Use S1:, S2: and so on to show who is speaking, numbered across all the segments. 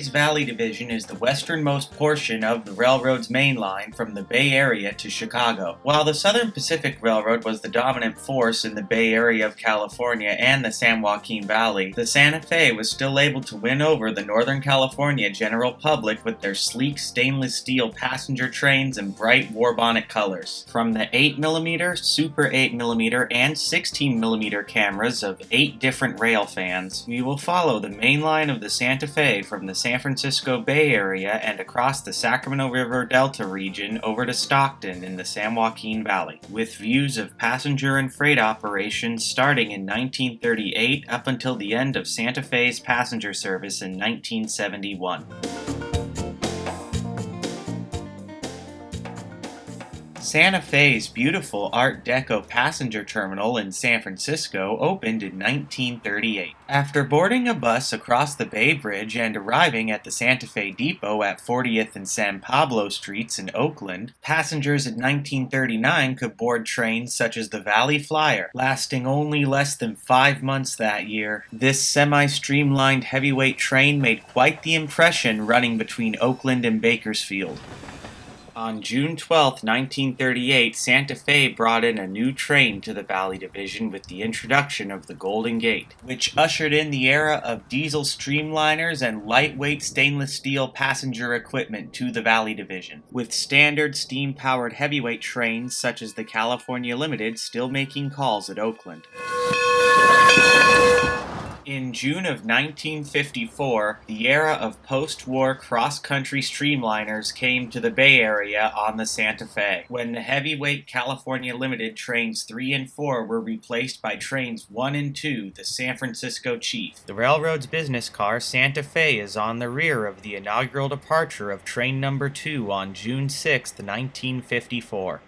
S1: Fe's Valley Division is the westernmost portion of the railroad's main line from the Bay Area to Chicago. While the Southern Pacific Railroad was the dominant force in the Bay Area of California and the San Joaquin Valley, the Santa Fe was still able to win over the Northern California general public with their sleek stainless steel passenger trains and bright warbonnet colors. From the 8mm, Super 8mm, and 16mm cameras of 8 different railfans, we will follow the main line of the Santa Fe from the San Francisco Bay Area and across the Sacramento River Delta region over to Stockton in the San Joaquin Valley, with views of passenger and freight operations starting in 1938 up until the end of Santa Fe's passenger service in 1971. Santa Fe's beautiful Art Deco passenger terminal in San Francisco opened in 1938. After boarding a bus across the Bay Bridge and arriving at the Santa Fe Depot at 40th and San Pablo Streets in Oakland, passengers in 1939 could board trains such as the Valley Flyer, lasting only less than 5 months that year. This semi-streamlined heavyweight train made quite the impression running between Oakland and Bakersfield. On June 12, 1938, Santa Fe brought in a new train to the Valley Division with the introduction of the Golden Gate, which ushered in the era of diesel streamliners and lightweight stainless steel passenger equipment to the Valley Division, with standard steam-powered heavyweight trains such as the California Limited still making calls at Oakland. In June of 1954, the era of post-war cross-country streamliners came to the Bay Area on the Santa Fe, when the heavyweight California Limited trains 3 and 4 were replaced by trains 1 and 2, the San Francisco Chief. The railroad's business car Santa Fe is on the rear of the inaugural departure of train number 2 on June 6, 1954.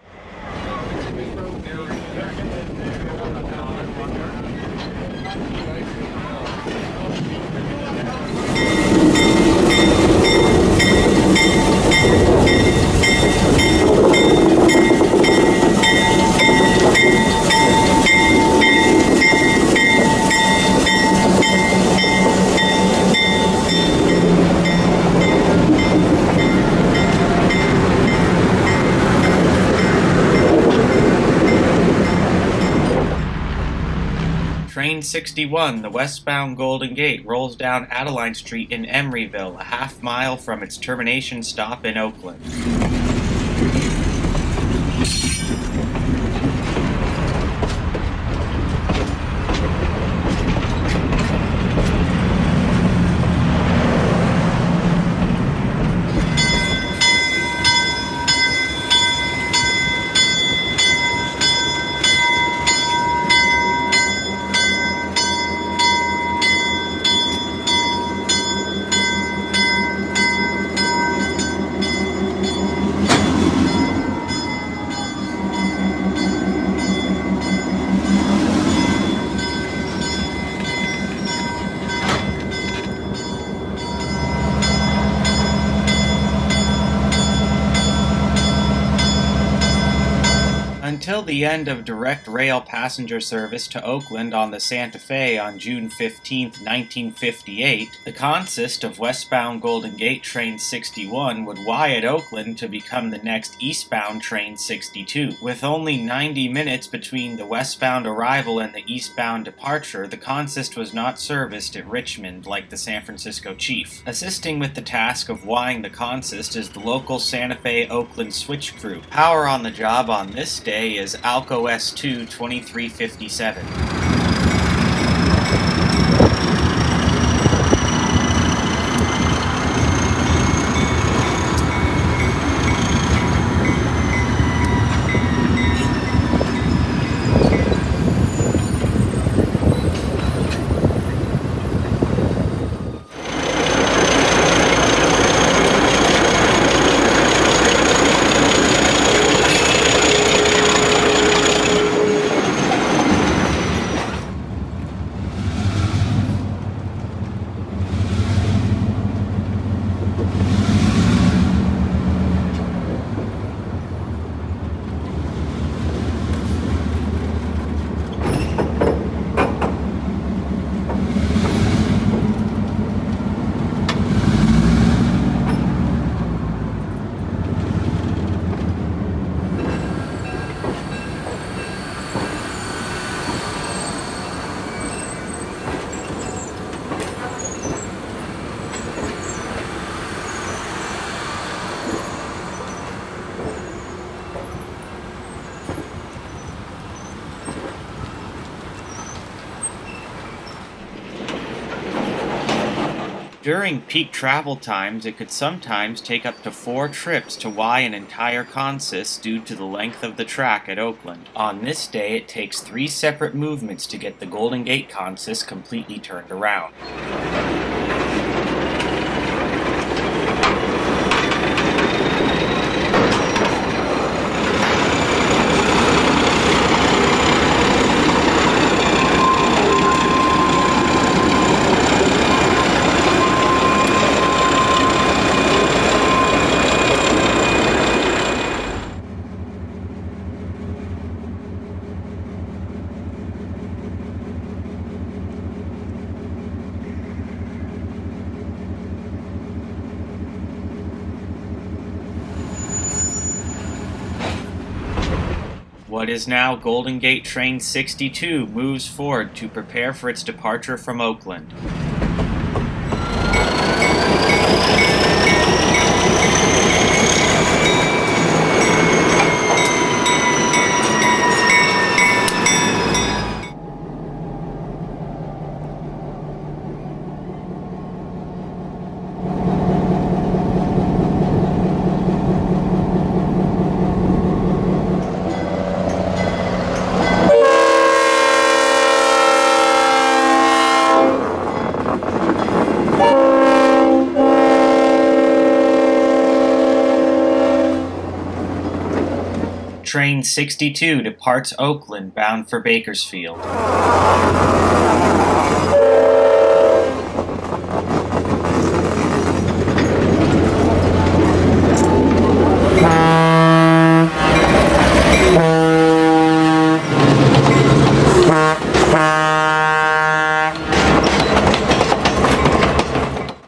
S1: Train 61, the westbound Golden Gate, rolls down Adeline Street in Emeryville, a half mile from its termination stop in Oakland. Until the end of direct rail passenger service to Oakland on the Santa Fe on June 15, 1958, the consist of westbound Golden Gate Train 61 would Y at Oakland to become the next eastbound Train 62. With only 90 minutes between the westbound arrival and the eastbound departure, the consist was not serviced at Richmond like the San Francisco Chief. Assisting with the task of Ying the consist is the local Santa Fe Oakland switch crew. Power on the job on this day is ALCO S2 2357. During peak travel times, it could sometimes take up to 4 trips to Y an entire consist due to the length of the track at Oakland. On this day, it takes 3 separate movements to get the Golden Gate consist completely turned around. What is now Golden Gate Train 62 moves forward to prepare for its departure from Oakland. Train 62 departs Oakland bound for Bakersfield.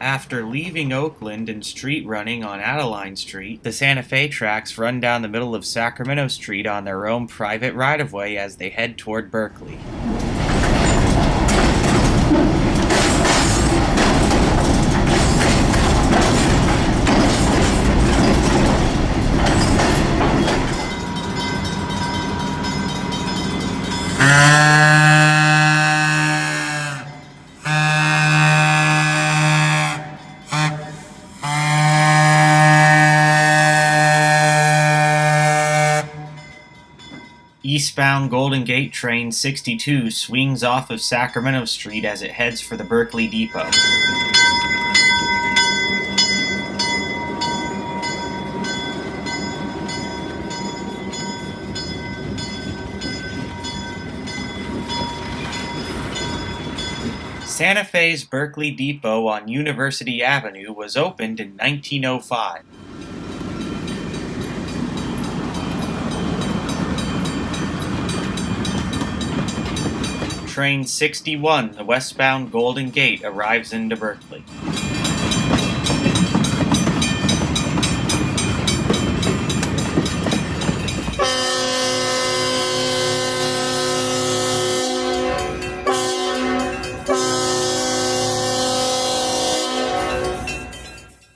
S1: After leaving Oakland and street running on Adeline Street, the Santa Fe tracks run down the middle of Sacramento Street on their own private right-of-way as they head toward Berkeley. Eastbound Golden Gate Train 62 swings off of Sacramento Street as it heads for the Berkeley Depot. Santa Fe's Berkeley Depot on University Avenue was opened in 1905. Train 61, the westbound Golden Gate, arrives into Berkeley.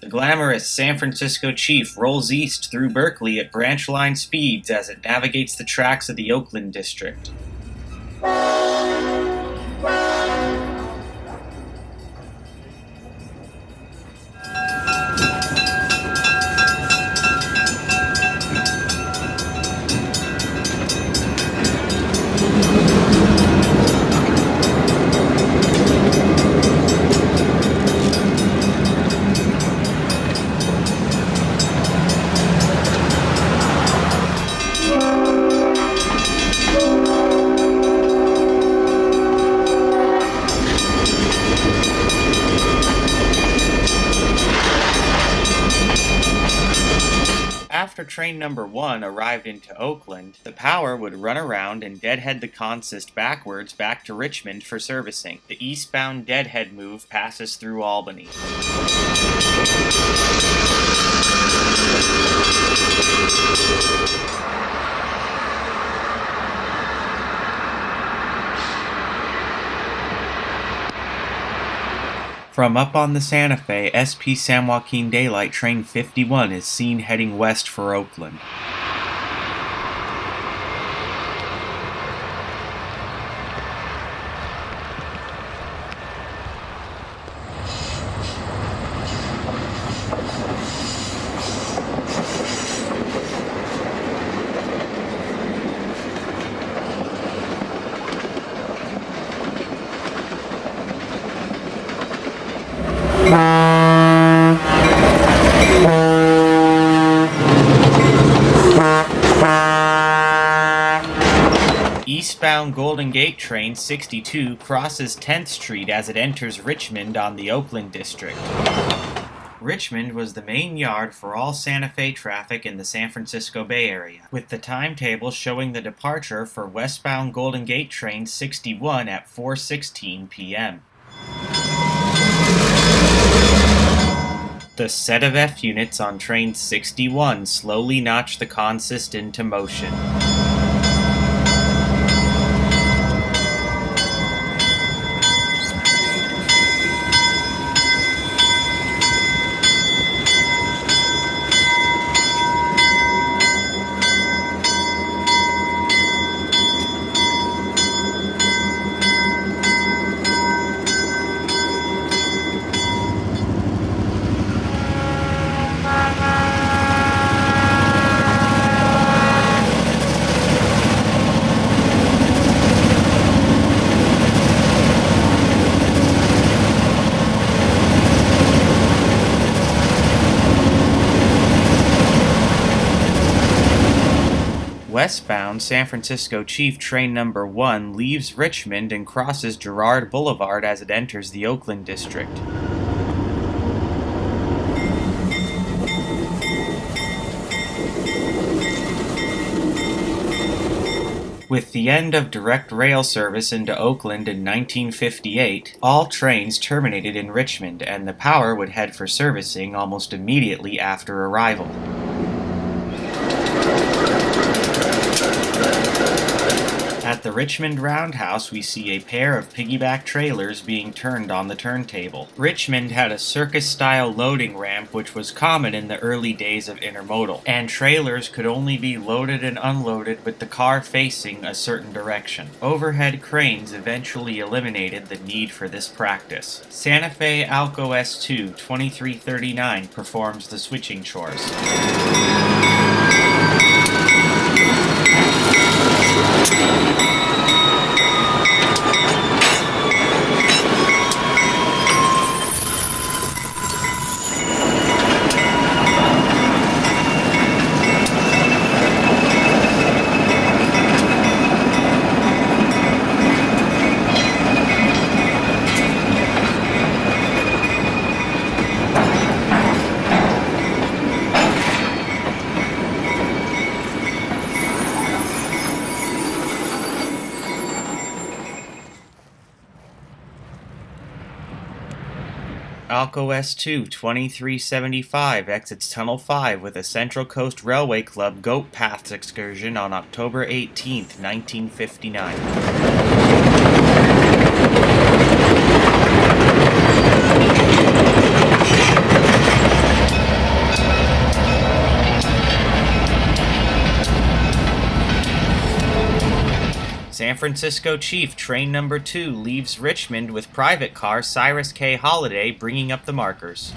S1: The glamorous San Francisco Chief rolls east through Berkeley at branch line speeds as it navigates the tracks of the Oakland district. After train number 1 arrived into Oakland, the power would run around and deadhead the consist backwards back to Richmond for servicing. The eastbound deadhead move passes through Albany. From up on the Santa Fe, SP San Joaquin Daylight Train 51 is seen heading west for Oakland. eastbound Golden Gate Train 62 crosses 10th Street as it enters Richmond on the Oakland District. Richmond was the main yard for all Santa Fe traffic in the San Francisco Bay Area, with the timetable showing the departure for westbound Golden Gate Train 61 at 4:16 p.m. The set of F units on Train 61 slowly notched the consist into motion. Westbound San Francisco Chief Train Number 1 leaves Richmond and crosses Girard Boulevard as it enters the Oakland District. With the end of direct rail service into Oakland in 1958, all trains terminated in Richmond and the power would head for servicing almost immediately after arrival. At the Richmond Roundhouse, we see a pair of piggyback trailers being turned on the turntable. Richmond had a circus-style loading ramp which was common in the early days of intermodal, and trailers could only be loaded and unloaded with the car facing a certain direction. Overhead cranes eventually eliminated the need for this practice. Santa Fe ALCO S2 2339 performs the switching chores. ALCO S2 2375 exits Tunnel 5 with a Central Coast Railway Club Goat Paths excursion on October 18, 1959. San Francisco Chief Train Number 2 leaves Richmond with private car Cyrus K. Holliday bringing up the markers.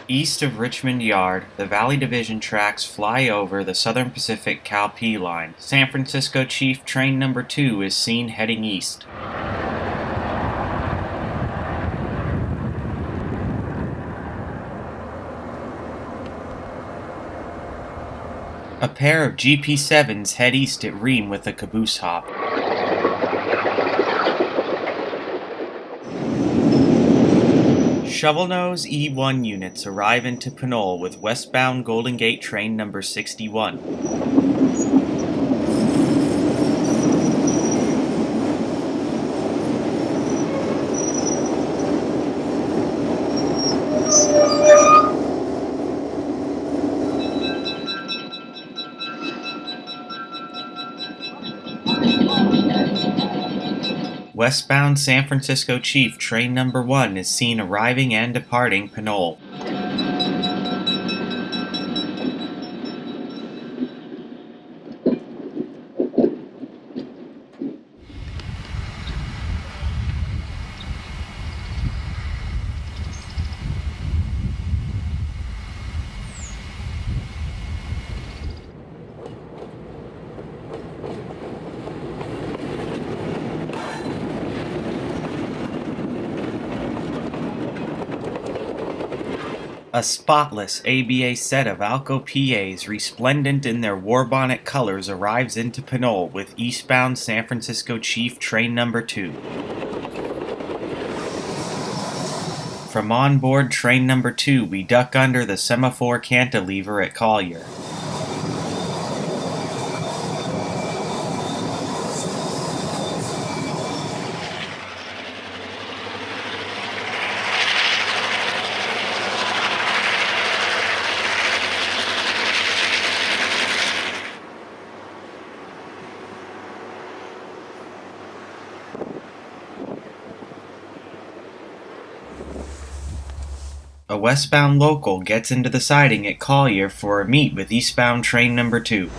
S1: East of Richmond Yard, the Valley Division tracks fly over the Southern Pacific Cal-P line. San Francisco Chief Train Number 2 is seen heading east. A pair of GP7s head east at Ream with a caboose hop. Shovelnose E1 units arrive into Pinole with westbound Golden Gate Train Number 61. Westbound San Francisco Chief Train Number 1 is seen arriving and departing Pinole. A spotless ABA set of ALCO PAs resplendent in their warbonnet colors arrives into Pinole with eastbound San Francisco Chief Train Number 2. From onboard Train Number 2, we duck under the semaphore cantilever at Collier. A westbound local gets into the siding at Collier for a meet with eastbound Train Number 2.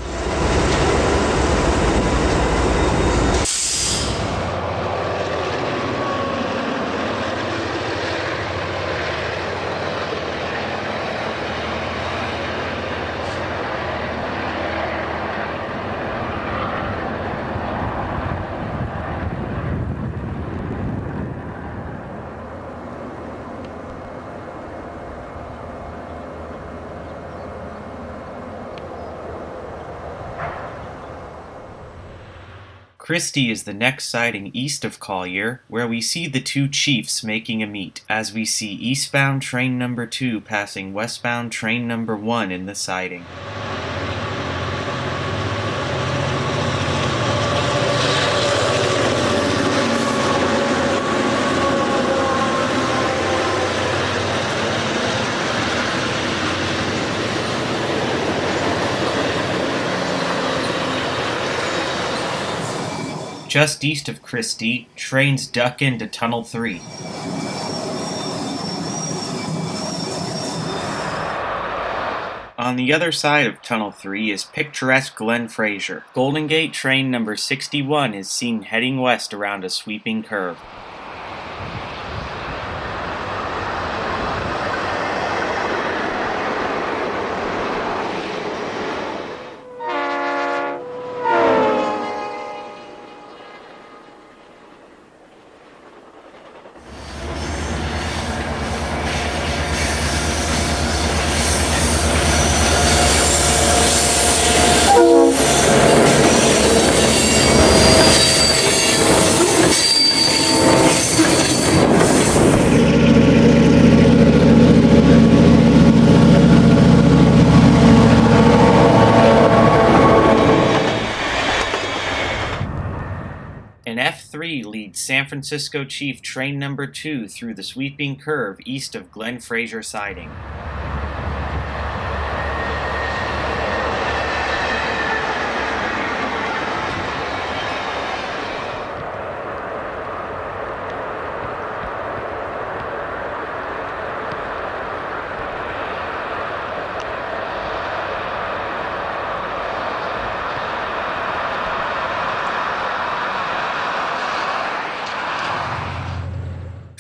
S1: Christie is the next siding east of Collier, where we see the two chiefs making a meet, as we see eastbound Train Number 2 passing westbound Train Number 1 in the siding. Just east of Christie, trains duck into Tunnel 3. On the other side of Tunnel 3 is picturesque Glen Fraser. Golden Gate Train Number 61 is seen heading west around a sweeping curve. An F3 leads San Francisco Chief Train Number 2 through the sweeping curve east of Glen Fraser siding.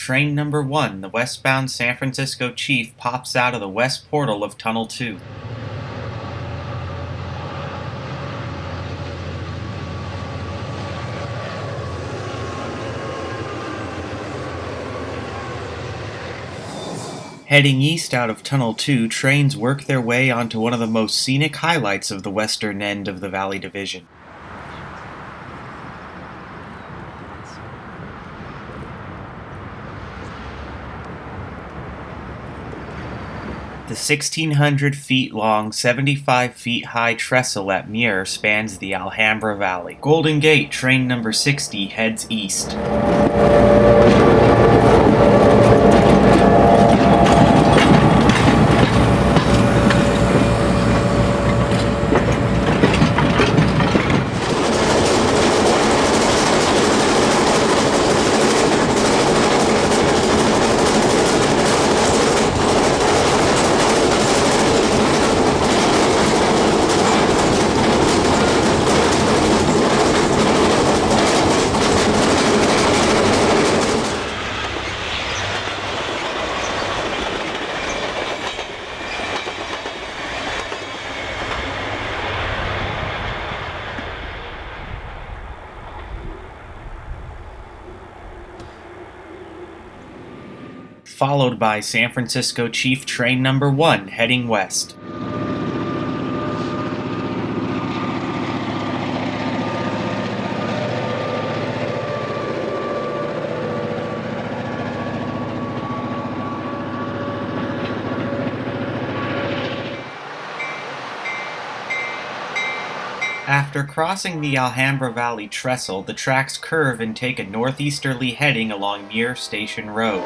S1: Train Number 1, the westbound San Francisco Chief, pops out of the west portal of Tunnel 2. Heading east out of Tunnel 2, trains work their way onto one of the most scenic highlights of the western end of the Valley Division. The 1,600 feet long, 75 feet high trestle at Muir spans the Alhambra Valley. Golden Gate Train Number 60 heads east. followed by San Francisco Chief Train Number 1 heading west. After crossing the Alhambra Valley trestle, the tracks curve and take a northeasterly heading along Muir Station Road.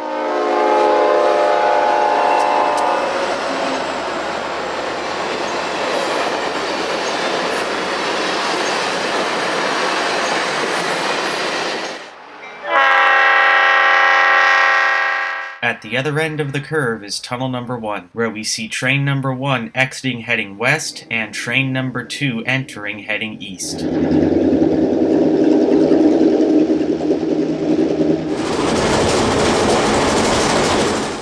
S1: At the other end of the curve is tunnel number 1, where we see train number 1 exiting heading west and train number 2 entering heading east.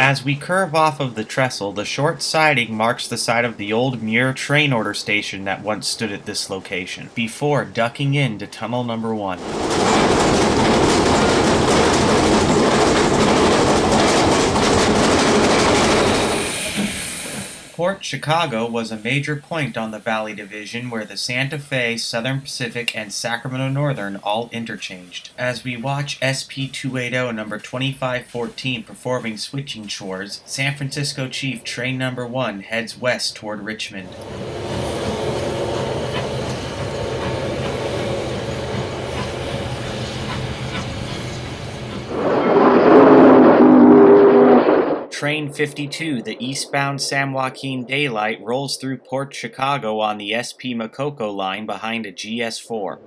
S1: As we curve off of the trestle, the short siding marks the side of the old Muir train order station that once stood at this location, before ducking into tunnel number 1. Port Chicago was a major point on the Valley Division where the Santa Fe, Southern Pacific, and Sacramento Northern all interchanged. As we watch SP-280 number 2514 performing switching chores, San Francisco Chief Train Number 1 heads west toward Richmond. Train 52, the eastbound San Joaquin Daylight, rolls through Port Chicago on the SP Makoko line behind a GS4.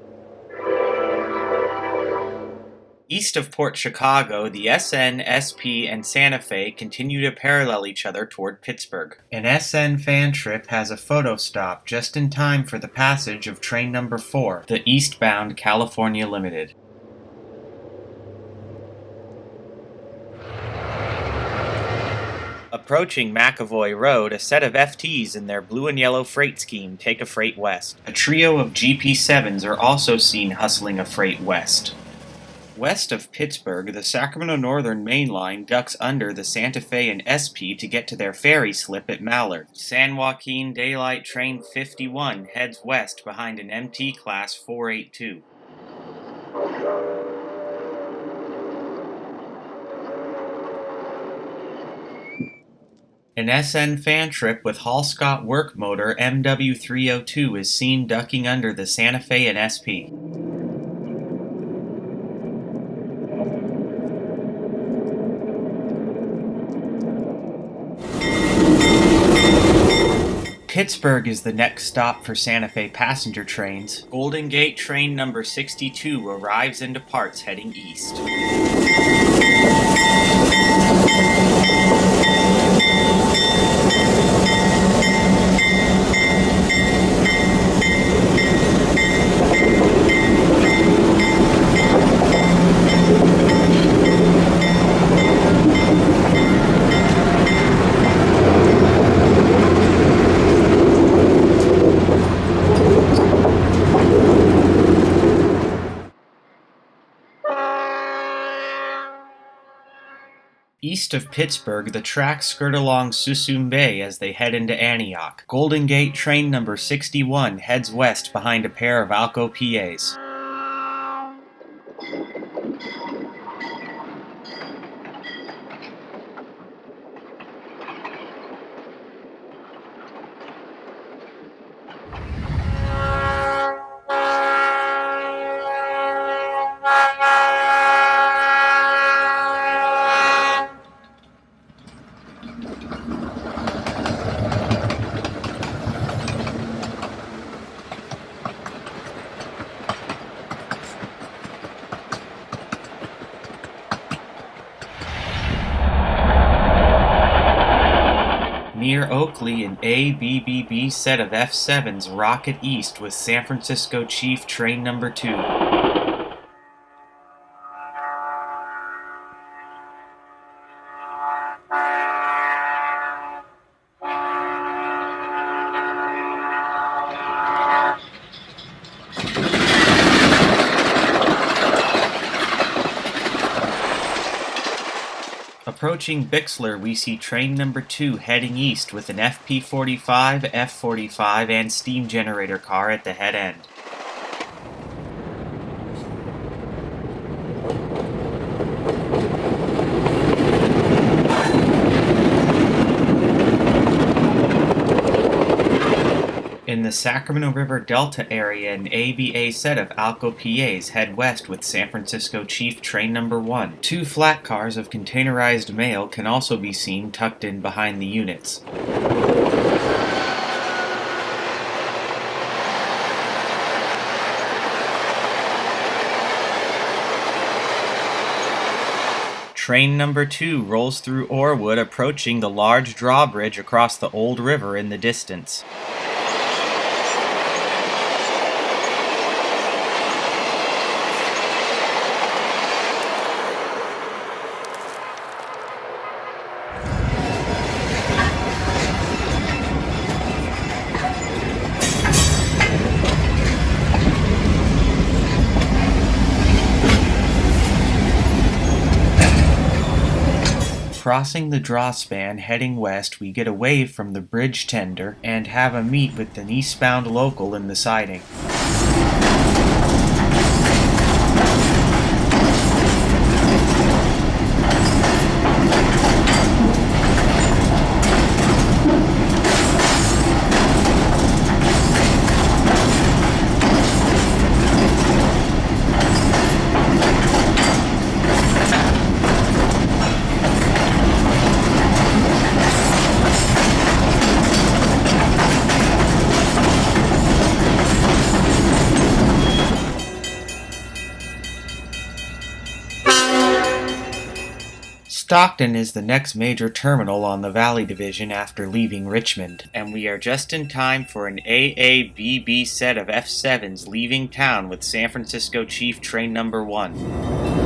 S1: East of Port Chicago, the SN, SP, and Santa Fe continue to parallel each other toward Pittsburgh. An SN fan trip has a photo stop just in time for the passage of train number 4, the eastbound California Limited. Approaching McAvoy Road, a set of FTs in their blue and yellow freight scheme take a freight west. A trio of GP7s are also seen hustling a freight west. West of Pittsburgh, the Sacramento Northern mainline ducks under the Santa Fe and SP to get to their ferry slip at Mallard. San Joaquin Daylight Train 51 heads west behind an MT Class 482. An SN fan trip with Hall-Scott work motor MW302 is seen ducking under the Santa Fe and SP. Pittsburgh is the next stop for Santa Fe passenger trains. Golden Gate train number 62 arrives and departs heading east. East of Pittsburgh, the tracks skirt along Suisun Bay as they head into Antioch. Golden Gate train number 61 heads west behind a pair of ALCO PAs. Near Oakland, an ABBB set of F7s rocket east with San Francisco Chief Train Number 2. Approaching Bixler, we see train number 2 heading east with an FP45, F45, and steam generator car at the head end. In the Sacramento River Delta area, an ABA set of ALCO PAs head west with San Francisco Chief Train Number 1. 2 flat cars of containerized mail can also be seen tucked in behind the units. Train number 2 rolls through Orwood, approaching the large drawbridge across the Old River in the distance. Crossing the drawspan heading west, we get away from the bridge tender and have a meet with an eastbound local in the siding. Stockton is the next major terminal on the Valley Division after leaving Richmond, and we are just in time for an AABB set of F7s leaving town with San Francisco Chief Train Number 1.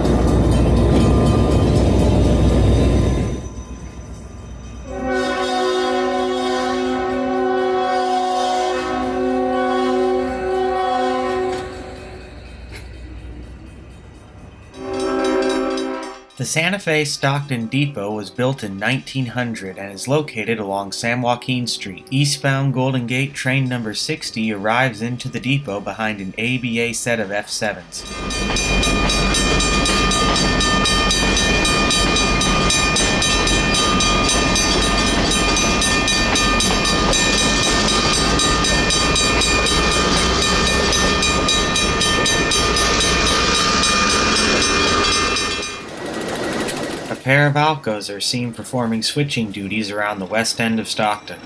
S1: The Santa Fe Stockton Depot was built in 1900 and is located along San Joaquin Street. Eastbound Golden Gate train number 60 arrives into the depot behind an ABA set of F7s. A pair of ALCOs are seen performing switching duties around the west end of Stockton.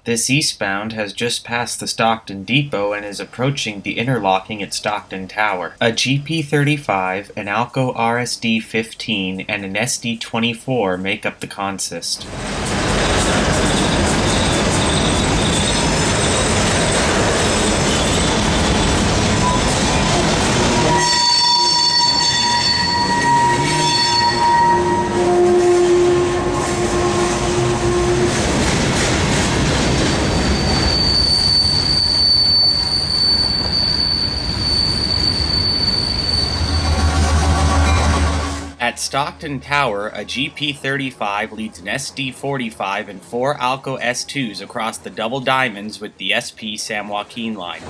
S1: This eastbound has just passed the Stockton Depot and is approaching the interlocking at Stockton Tower. A GP35, an ALCO RSD-15, and an SD-24 make up the consist. At Stockton Tower, a GP35 leads an SD45 and 4 ALCO S2s across the double diamonds with the SP San Joaquin line.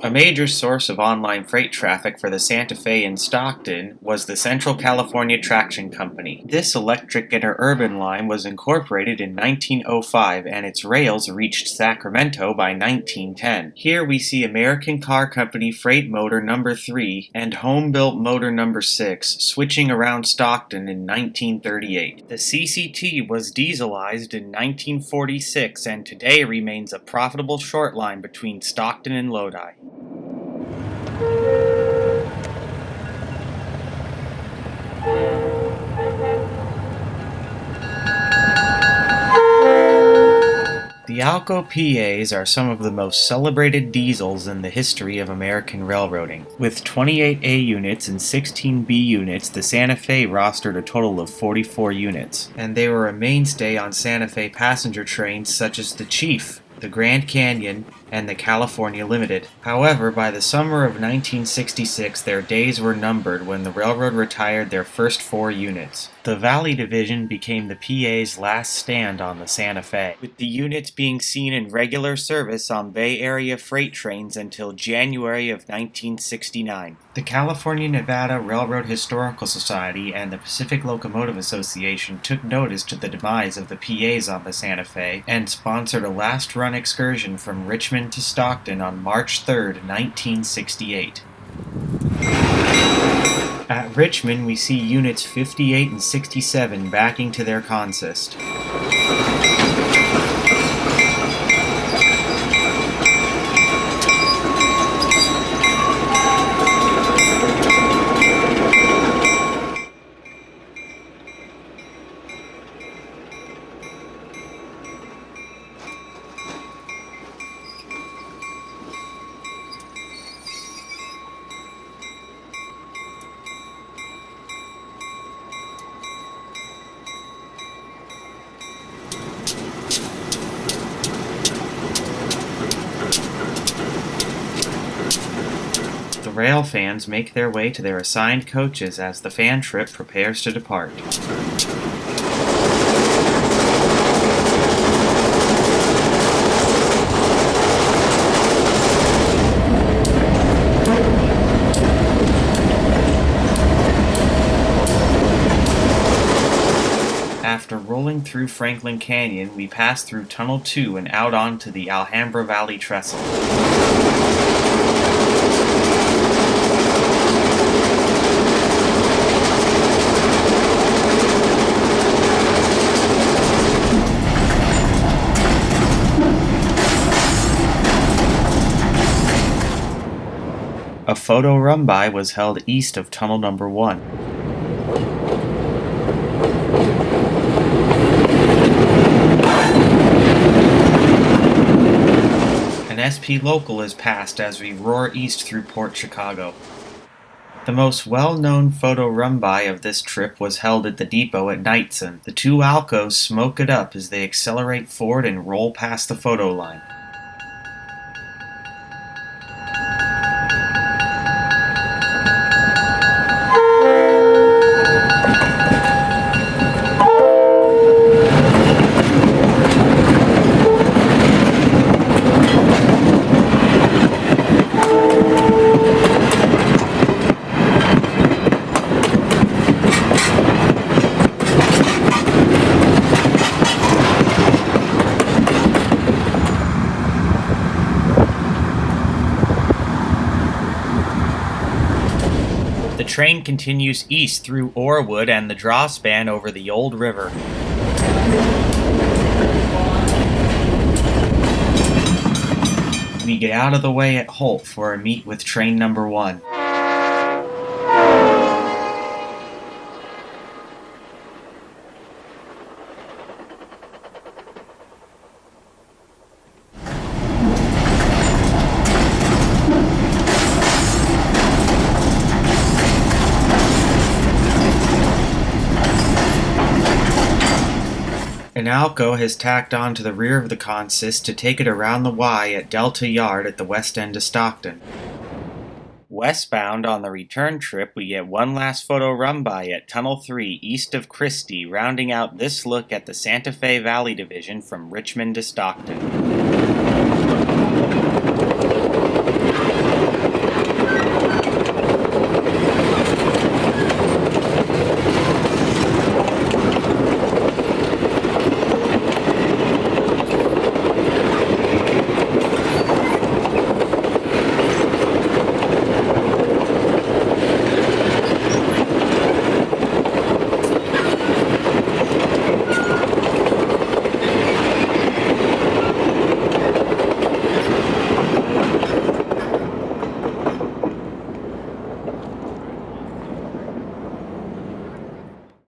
S1: A major source of online freight traffic for the Santa Fe in Stockton was the Central California Traction Company. This electric interurban line was incorporated in 1905 and its rails reached Sacramento by 1910. Here we see American Car Company Freight Motor No. 3 and Home-Built Motor No. 6 switching around Stockton in 1938. The CCT was dieselized in 1946 and today remains a profitable short line between Stockton and Lodi. The ALCO PAs are some of the most celebrated diesels in the history of American railroading. With 28 A units and 16 B units, the Santa Fe rostered a total of 44 units, and they were a mainstay on Santa Fe passenger trains such as the Chief, the Grand Canyon, and the California Limited. However, by the summer of 1966, their days were numbered when the railroad retired their first 4 units. The Valley Division became the PA's last stand on the Santa Fe, with the units being seen in regular service on Bay Area freight trains until January of 1969. The California-Nevada Railroad Historical Society and the Pacific Locomotive Association took notice to the demise of the PAs on the Santa Fe and sponsored a last-run excursion from Richmond to Stockton on March 3, 1968. At Richmond, we see units 58 and 67 backing to their consist. The railfans make their way to their assigned coaches as the fan trip prepares to depart. After rolling through Franklin Canyon, we pass through Tunnel 2 and out onto the Alhambra Valley trestle. A photo run-by was held east of Tunnel Number 1. An SP local is passed as we roar east through Port Chicago. The most well-known photo run-by of this trip was held at the depot at Knightson. The 2 ALCOs smoke it up as they accelerate forward and roll past the photo line. The train continues east through Orwood and the draw span over the Old River. We get out of the way at Holt for a meet with train number 1. An ALCO has tacked on to the rear of the consist to take it around the Y at Delta Yard at the west end of Stockton. Westbound on the return trip, we get one last photo run-by at Tunnel 3 east of Christie, rounding out this look at the Santa Fe Valley Division from Richmond to Stockton.